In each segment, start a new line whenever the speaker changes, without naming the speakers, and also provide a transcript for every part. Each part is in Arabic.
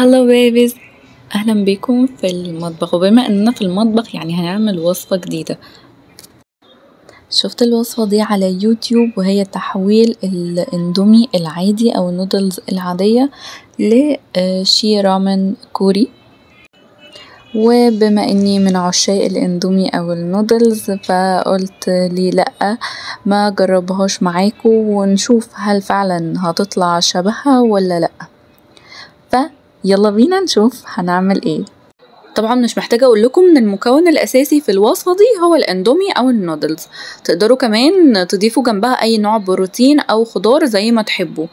هلو بيبيز، اهلا بيكم في المطبخ. وبما اننا في المطبخ يعني هنعمل وصفة جديدة. شفت الوصفة دي على يوتيوب وهي تحويل الاندومي العادي او النودلز العادية لشي رامن كوري. وبما اني من عشاق الاندومي او النودلز فقلت لي لأ ما جربهاش معاكم ونشوف هل فعلا هتطلع شبهها ولا لأ. يلا بينا نشوف هنعمل ايه. طبعا مش محتاجة اقول لكم ان المكون الاساسي في الوصفة دي هو الاندومي او النودلز. تقدروا كمان تضيفوا جنبها اي نوع بروتين او خضار زي ما تحبوا.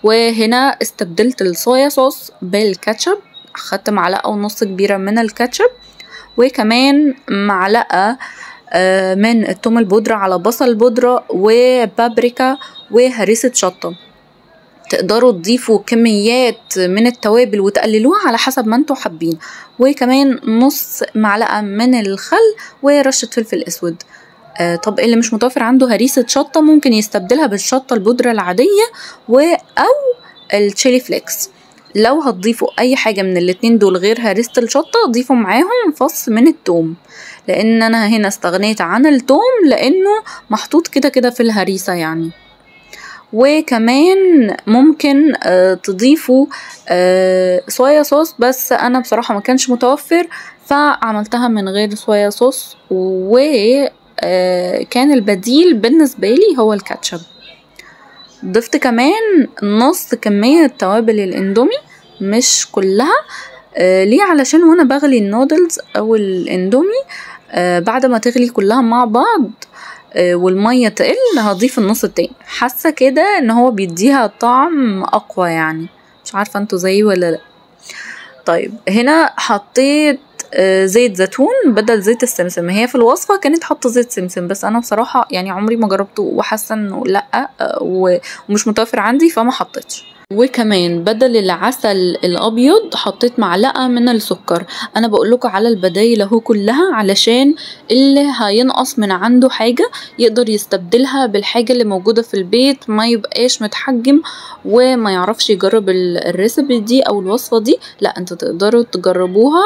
وهنا استبدلت الصويا صوص بالكاتشب، اخدت معلقة ونص كبيرة من الكاتشب وكمان معلقة من الثوم البودرة على بصل بودرة وبابريكا وهريسة شطة. تقدروا تضيفوا كميات من التوابل وتقللوها على حسب ما انتوا حابين، وكمان نص معلقة من الخل ورشة فلفل اسود. طب اللي مش متوفر عنده هريسة شطة ممكن يستبدلها بالشطة البودرة العادية او التشيلي فليكس. لو هتضيفوا اي حاجة من الاتنين دول غير هريسة الشطة ضيفوا معاهم فص من الثوم، لان انا هنا استغنيت عن الثوم لانه محطوط كده في الهريسة يعني. وكمان ممكن تضيفوا صويا صوص، بس انا بصراحة ما كانش متوفر فعملتها من غير صويا صوص، وكان البديل بالنسبة لي هو الكاتشب. ضفت كمان نص كمية توابل الاندومي مش كلها. ليه؟ علشان وانا بغلي النودلز او الاندومي بعد ما تغلي كلها مع بعض والمية تقل هضيف النص التاني. حاسة كده ان هو بيديها طعم اقوى يعني، مش عارفة انتوا زيي ولا لا. طيب هنا حطيت زيت زيتون بدل زيت السمسم. هي في الوصفة كانت حاطة زيت سمسم بس انا بصراحة يعني عمري ما جربته وحاسة انه لا ومش متوفر عندي فما حطيتش. وكمان بدل العسل الابيض حطيت معلقة من السكر. انا بقولكوا على البدايل اهو كلها علشان اللي هينقص من عنده حاجة يقدر يستبدلها بالحاجة اللي موجودة في البيت، ما يبقاش متحجم وما يعرفش يجرب الريسبي دي او الوصفة دي. لا انتوا تقدروا تجربوها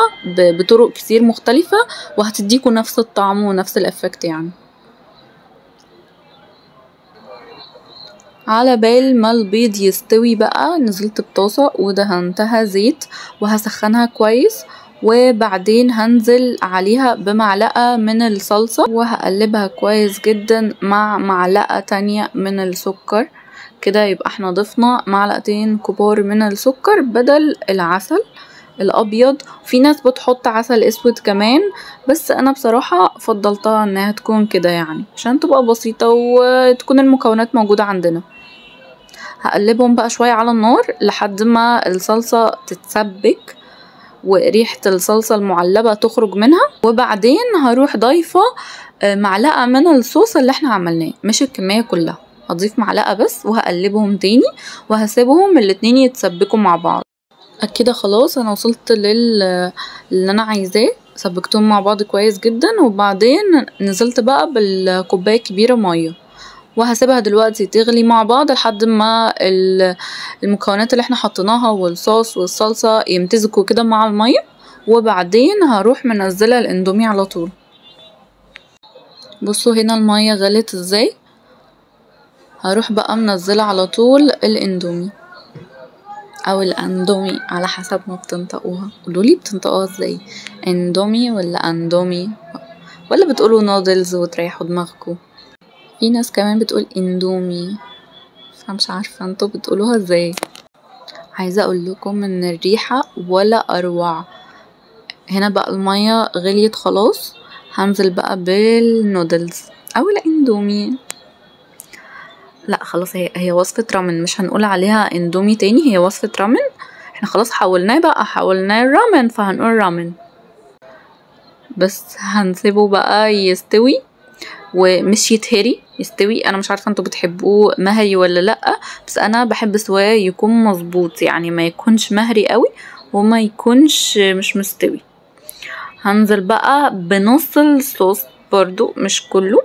بطرق كتير مختلفة وهتديكوا نفس الطعم ونفس الافكت يعني. على بال ما البيض يستوي بقى نزلت بطاسة ودهنتها زيت وهسخنها كويس، وبعدين هنزل عليها بمعلقة من الصلصة وهقلبها كويس جدا مع معلقة تانية من السكر. كده يبقى احنا ضفنا معلقتين كبار من السكر بدل العسل الابيض. في ناس بتحط عسل اسود كمان بس انا بصراحة فضلتها انها تكون كده يعني عشان تبقى بسيطة وتكون المكونات موجودة عندنا. هقلبهم بقى شوية على النار لحد ما الصلصة تتسبك وريحة الصلصة المعلبة تخرج منها، وبعدين هروح ضايفة معلقة من الصوص اللي احنا عملناه، مش الكمية كلها، هضيف معلقة بس وهقلبهم تاني وهسيبهم الاتنين يتسبكوا مع بعض. كده خلاص انا وصلت اللي انا عايزاه، سبكتهم مع بعض كويس جدا وبعدين نزلت بقى بالكوباية كبيرة مية وهسيبها دلوقتي تغلي مع بعض لحد ما المكونات اللي احنا حطيناها والصوص والصلصة يمتزجوا كده مع المية، وبعدين هروح منزلة الاندومي على طول. بصوا هنا المية غلت ازاي، هروح بقى منزلة على طول الاندومي او الاندومي على حسب ما بتنطقوها. قولولي بتنطقوها ازاي، اندومي ولا اندومي ولا بتقولوا نودلز وتريحوا دماغكم؟ في ناس كمان بتقول اندومي فمش عارفة انتوا بتقولوها ازاي. عايزة اقول لكم ان الريحة ولا اروع. هنا بقى المية غليت خلاص، هنزل بقى بالنودلز او الاندومي. لا خلاص هي وصفة رامن، مش هنقول عليها اندومي تاني، هي وصفة رامن. احنا خلاص حولناه الرامن فهنقول رامن بس. هنسيبه بقى يستوي ومش يتهري، يستوي. انا مش عارفه انتوا بتحبوه مهري ولا لا، بس انا بحب سواه يكون مظبوط يعني ما يكونش مهري قوي وما يكونش مش مستوي. هنزل بقى بنص الصوص برضو مش كله،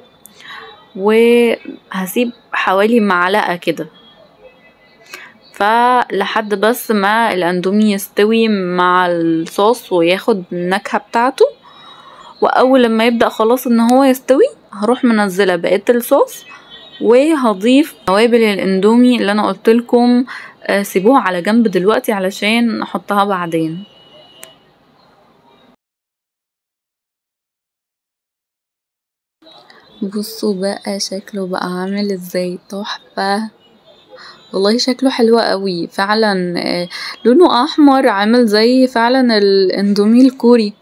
وهسيب حوالي معلقه كده فلحد بس ما الاندومي يستوي مع الصوص وياخد النكهة بتاعته، واول لما يبدأ خلاص ان هو يستوي هروح منزلة بقية الصوص، وهضيف توابل الاندومي اللي انا قلتلكم سيبوها على جنب دلوقتي علشان نحطها بعدين. بصوا بقى شكله بقى عامل ازاي، تحفة والله، شكله حلو قوي فعلا. لونه احمر عامل زي فعلا الاندومي الكوري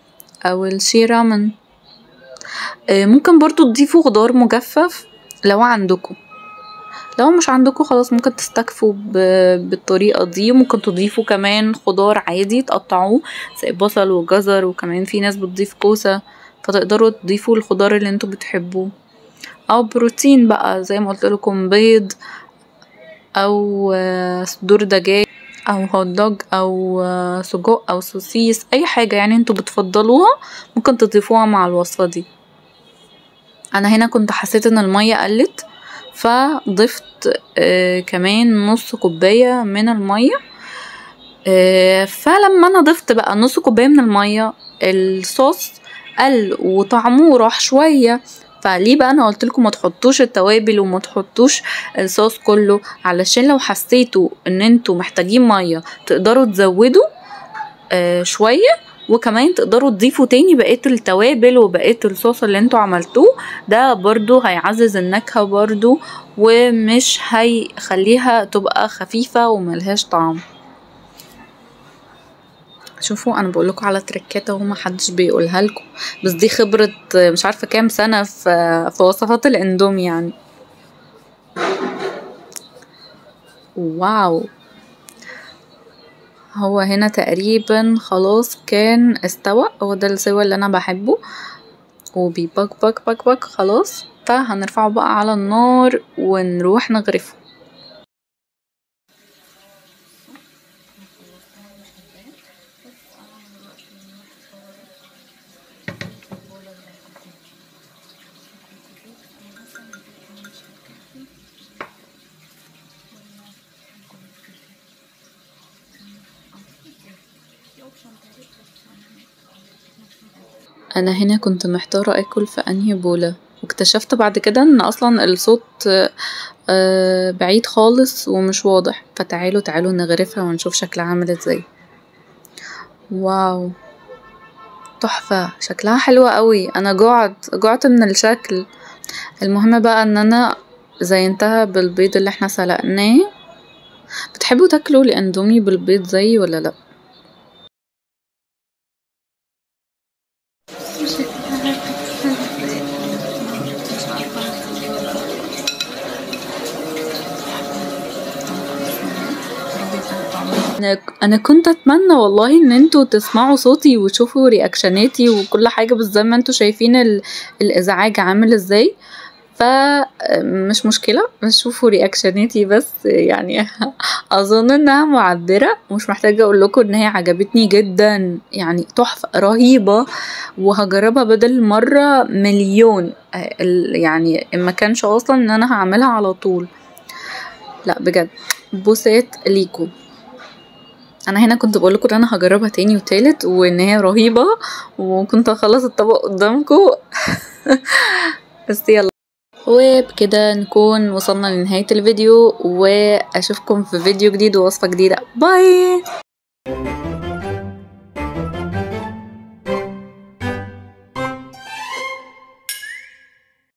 او الشيرامن. ممكن برضو تضيفوا خضار مجفف لو عندكم، لو مش عندكم خلاص ممكن تستكفوا بالطريقة دي. ممكن تضيفوا كمان خضار عادي تقطعوه زي بصل وجزر، وكمان في ناس بتضيف كوسة، فتقدروا تضيفوا الخضار اللي انتوا بتحبوه. او بروتين بقى زي ما قلت لكم، بيض او صدور دجاج او هوت دوج او سجق او سوسيس، اي حاجة يعني انتوا بتفضلوها ممكن تضيفوها مع الوصفة دي. انا هنا كنت حسيت ان المية قلت فضفت كمان نص كوباية من المية. فلما انا ضفت بقى نص كوباية من المية الصوص قل وطعمه راح شوية. فليه بقى انا قلتلكم ما تحطوش التوابل وما تحطوش الصوص كله، علشان لو حسيتوا ان انتوا محتاجين مية تقدروا تزودوا شوية، وكمان تقدروا تضيفوا تاني بقية التوابل وبقية الصوص اللي انتوا عملتوه. ده برضو هيعزز النكهة برضو، ومش هيخليها تبقى خفيفة وملهاش طعم. شوفوا انا بقولكوا على تركات اهو محدش بيقولها لكم، بس دي خبرة مش عارفة كام سنة في وصفات الاندومي يعني. واو، هو هنا تقريبا خلاص كان استوى، هو ده السوا اللي انا بحبه، وبيبك بك بك بك خلاص. فهنرفعه بقى على النار ونروح نغرفه. انا هنا كنت محتارة اكل في انهي بولة، واكتشفت بعد كده ان اصلا الصوت بعيد خالص ومش واضح. فتعالوا نغرفها ونشوف شكلها عامل ازاي. واو تحفة، شكلها حلوة قوي، انا جعت من الشكل. المهم بقى ان انا زينتها بالبيض اللي احنا سلقناه. بتحبوا تاكلوا الاندومي بالبيض زي ولا لا؟ انا كنت اتمنى والله ان انتوا تسمعوا صوتي وتشوفوا رياكشناتي وكل حاجة، بس زي ما انتوا شايفين الازعاج عامل ازاي. فمش مشكلة شوفوا رياكشناتي بس يعني. اظن انها معبرة، ومش محتاجة اقول لكم ان هي عجبتني جدا يعني، تحفة رهيبة، وهجربها بدل مرة مليون. يعني ما كانش اصلا ان انا هعملها على طول، لا بجد بوسات ليكم. انا هنا كنت بقول لكم ان انا هجربها تاني وتالت وان هي رهيبة، وكنت اخلص الطبق قدامكم. بس يلا، وبكده نكون وصلنا لنهاية الفيديو، واشوفكم في فيديو جديد ووصفة جديدة. باي.